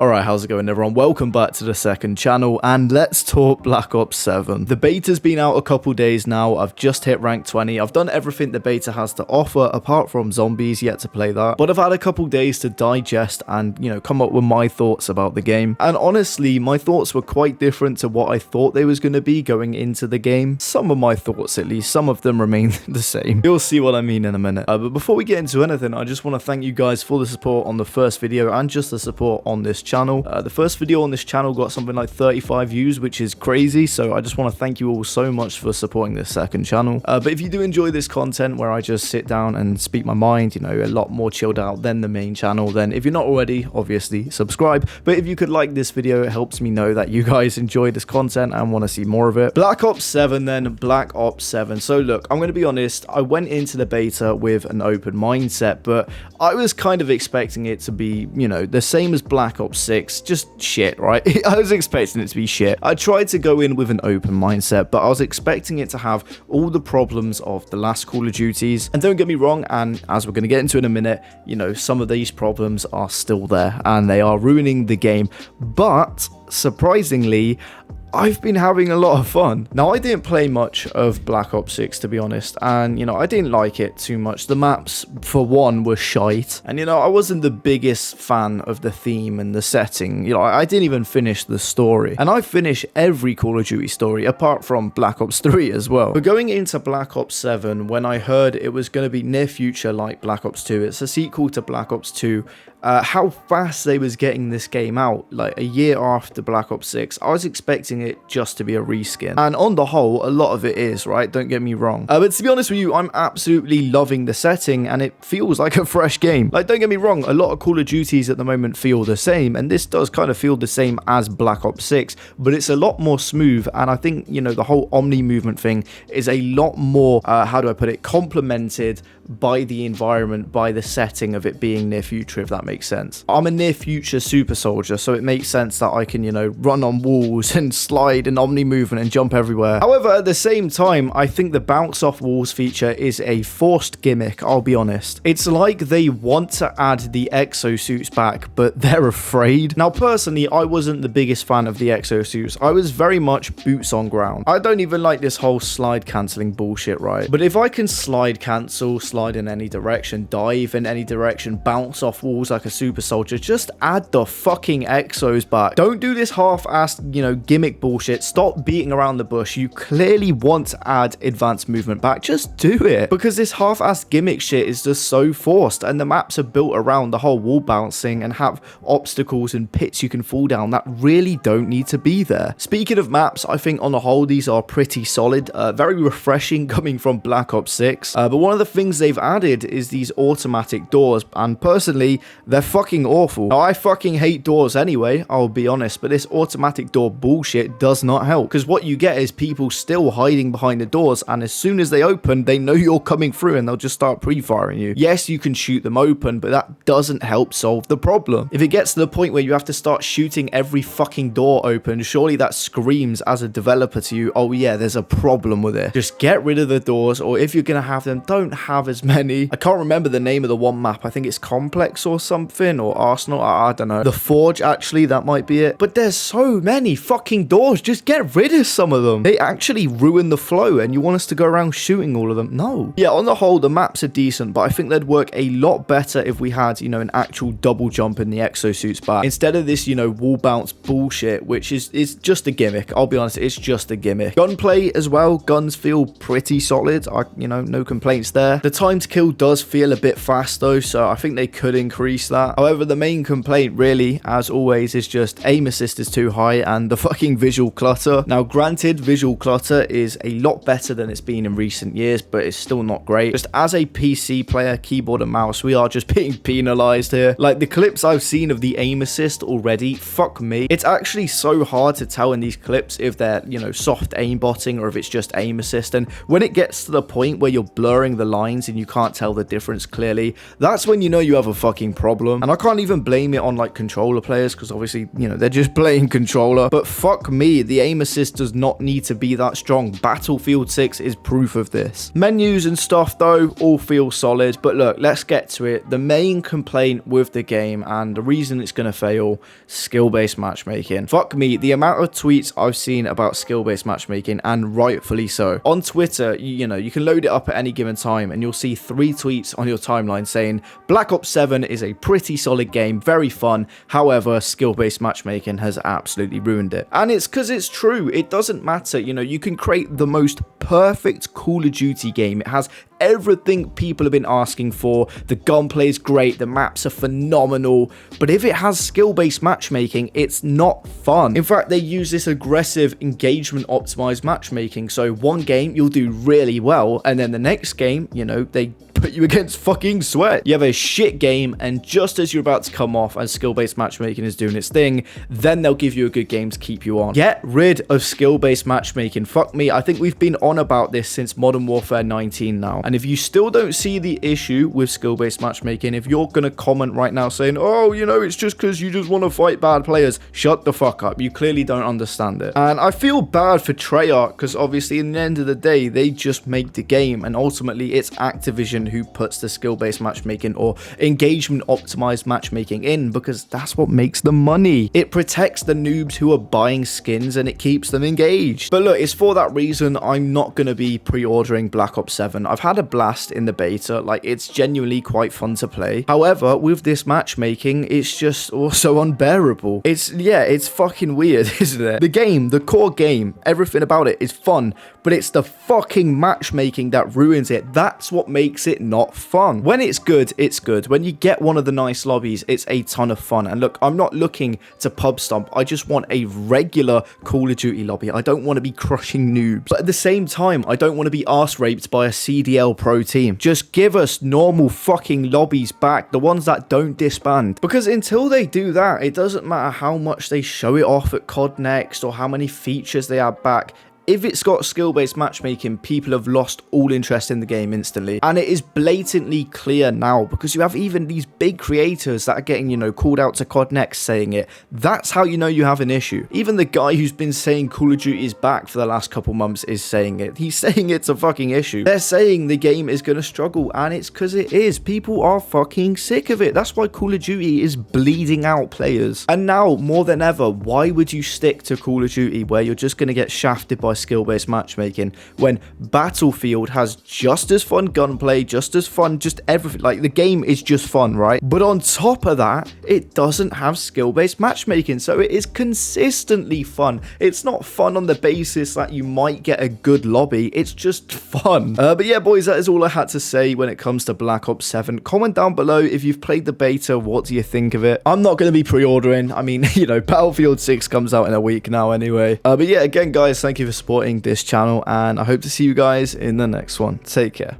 Alright, how's it going everyone? Welcome back to the second channel and let's talk Black Ops 7. The beta's been out a couple days now. I've just hit rank 20. I've done everything the beta has to offer apart from zombies, yet to play that. But I've had a couple days to digest and, come up with my thoughts about the game. And honestly, my thoughts were quite different to what I thought they was going to be going into the game. Some of my thoughts at least, some of them remain the same. You'll see what I mean in a minute. But before we get into anything, I just want to thank you guys for the support on the first video and just the support on this channel. The first video on this channel got something like 35 views, which is crazy, so I just want to thank you all so much for supporting this second channel. But if you do enjoy this content where I just sit down and speak my mind, a lot more chilled out than the main channel, then if you're not already, obviously subscribe. But if you could like this video, it helps me know that you guys enjoy this content and want to see more of it. Black Ops 7 then, Black Ops 7. So look, I'm going to be honest, I went into the beta with an open mindset, but I was kind of expecting it to be, the same as Black Ops 6, just shit, right? I was expecting it to be shit. I tried to go in with an open mindset, but I was expecting it to have all the problems of the last Call of Duties. And don't get me wrong, and as we're going to get into in a minute, some of these problems are still there and they are ruining the game. But surprisingly, I've been having a lot of fun. Now, I didn't play much of Black Ops 6, to be honest, and, I didn't like it too much. The maps, for one, were shite, and, I wasn't the biggest fan of the theme and the setting. I didn't even finish the story, and I finished every Call of Duty story, apart from Black Ops 3 as well. But going into Black Ops 7, when I heard it was going to be near future like Black Ops 2, it's a sequel to Black Ops 2, how fast they was getting this game out, like a year after Black Ops 6, I was expecting it just to be a reskin. And on the whole, a lot of it is, right? Don't get me wrong. But to be honest with you, I'm absolutely loving the setting and it feels like a fresh game. Like, don't get me wrong, a lot of Call of Duties at the moment feel the same, and this does kind of feel the same as Black Ops 6, but it's a lot more smooth, and I think, the whole Omni movement thing is a lot more, how do I put it, complemented by the environment, by the setting of it being near future, if that makes sense. I'm a near future super soldier, so it makes sense that I can, run on walls and slide and Omni movement and jump everywhere. However, at the same time, I think the bounce off walls feature is a forced gimmick, I'll be honest. It's like they want to add the exosuits back, but they're afraid. Now, personally, I wasn't the biggest fan of the exosuits. I was very much boots on ground. I don't even like this whole slide cancelling bullshit, right? But if I can slide cancel, slide in any direction, dive in any direction, bounce off walls like a super soldier, just add the fucking exos back. Don't do this half-assed, gimmick bullshit. Stop beating around the bush. You clearly want to add advanced movement back. Just do it. Because this half-assed gimmick shit is just so forced, and the maps are built around the whole wall bouncing and have obstacles and pits you can fall down that really don't need to be there. Speaking of maps, I think on the whole these are pretty solid, very refreshing coming from Black Ops 6, but one of the things they've added is these automatic doors, and personally they're fucking awful. Now, I fucking hate doors anyway, I'll be honest, but this automatic door bullshit does not help, because what you get is people still hiding behind the doors, and as soon as they open, they know you're coming through and they'll just start pre-firing you. Yes, you can shoot them open, but that doesn't help solve the problem. If it gets to the point where you have to start shooting every fucking door open, surely that screams as a developer to you, oh yeah, there's a problem with it. Just get rid of the doors, or if you're gonna have them, don't have as many. I can't remember the name of the one map. I think it's Complex or something, or Arsenal. I don't know. The Forge, actually, that might be it. But there's so many fucking doors. Just get rid of some of them. They actually ruin the flow, and you want us to go around shooting all of them? No. Yeah, on the whole, the maps are decent, but I think they'd work a lot better if we had, an actual double jump in the exosuits back, instead of this, wall bounce bullshit, which is just a gimmick. I'll be honest, it's just a gimmick. Gunplay as well. Guns feel pretty solid. No complaints there. The time to kill does feel a bit fast though, so I think they could increase that. However, the main complaint really, as always, is just aim assist is too high and the fucking visual clutter. Now, granted, visual clutter is a lot better than it's been in recent years, but it's still not great. Just as a PC player, keyboard and mouse, we are just being penalized here. Like, the clips I've seen of the aim assist already, fuck me. It's actually so hard to tell in these clips if they're, soft aimbotting or if it's just aim assist, and when it gets to the point where you're blurring the lines and you can't tell the difference clearly, that's when you know you have a fucking problem. problem. And I can't even blame it on like controller players, because obviously, you know, they're just playing controller. But fuck me, the aim assist does not need to be that strong. Battlefield 6 is proof of this. Menus and stuff though all feel solid, but look, let's get to it. The main complaint with the game, and the reason it's going to fail, skill-based matchmaking. Fuck me, the amount of tweets I've seen about skill-based matchmaking, and rightfully so. On Twitter, you know, you can load it up at any given time and you'll see 3 tweets on your timeline saying Black Ops 7 is a pretty solid game, very fun, however skill-based matchmaking has absolutely ruined it. And it's because it's true. It doesn't matter, you know, you can create the most perfect Call of Duty game. It has everything people have been asking for. The gunplay is great, the maps are phenomenal, but if it has skill-based matchmaking, it's not fun. In fact, they use this aggressive engagement optimized matchmaking, so one game you'll do really well, and then the next game, you know, they put you against fucking sweat. You have a shit game, and just as you're about to come off and skill-based matchmaking is doing its thing, then they'll give you a good game to keep you on. Get rid of skill-based matchmaking. Fuck me, I think we've been on about this since Modern Warfare 19 now, and if you still don't see the issue with skill-based matchmaking, if you're gonna comment right now saying, oh, you know, it's just because you just want to fight bad players, shut the fuck up. You clearly don't understand it. And I feel bad for Treyarch, because obviously in the end of the day, they just make the game, and ultimately it's Activision who puts the skill-based matchmaking or engagement optimized matchmaking in, because that's what makes the money. It protects the noobs who are buying skins and it keeps them engaged. But look, it's for that reason I'm not going to be pre-ordering Black Ops 7. I've had a blast in the beta, like it's genuinely quite fun to play. However, with this matchmaking, it's just also unbearable. It's fucking weird, isn't it? The game, the core game, everything about it is fun, but it's the fucking matchmaking that ruins it. That's what makes it not fun. When it's good, it's good. When you get one of the nice lobbies, it's a ton of fun. And look, I'm not looking to pub stomp. I just want a regular Call of Duty lobby. I don't want to be crushing noobs. But at the same time, I don't want to be arse raped by a CDL pro team. Just give us normal fucking lobbies back, the ones that don't disband. Because until they do that, it doesn't matter how much they show it off at COD Next or how many features they add back. If it's got skill-based matchmaking, people have lost all interest in the game instantly. And it is blatantly clear now, because you have even these big creators that are getting, you know, called out to COD Next saying it. That's how you know you have an issue. Even the guy who's been saying Call of Duty is back for the last couple months is saying it. He's saying it's a fucking issue. They're saying the game is going to struggle, and it's because it is. People are fucking sick of it. That's why Call of Duty is bleeding out players. And now, more than ever, why would you stick to Call of Duty where you're just going to get shafted by skill-based matchmaking when Battlefield has just as fun gunplay, just as fun, just everything? Like, the game is just fun, right? But on top of that, it doesn't have skill-based matchmaking, so it is consistently fun. It's not fun on the basis that you might get a good lobby, it's just fun. But yeah, boys, that is all I had to say when it comes to Black Ops 7. Comment down below if you've played the beta, what do you think of it? I'm not going to be pre-ordering. I mean, you know, Battlefield 6 comes out in a week now anyway. But yeah, again, guys, thank you for supporting this channel, and I hope to see you guys in the next one. Take care.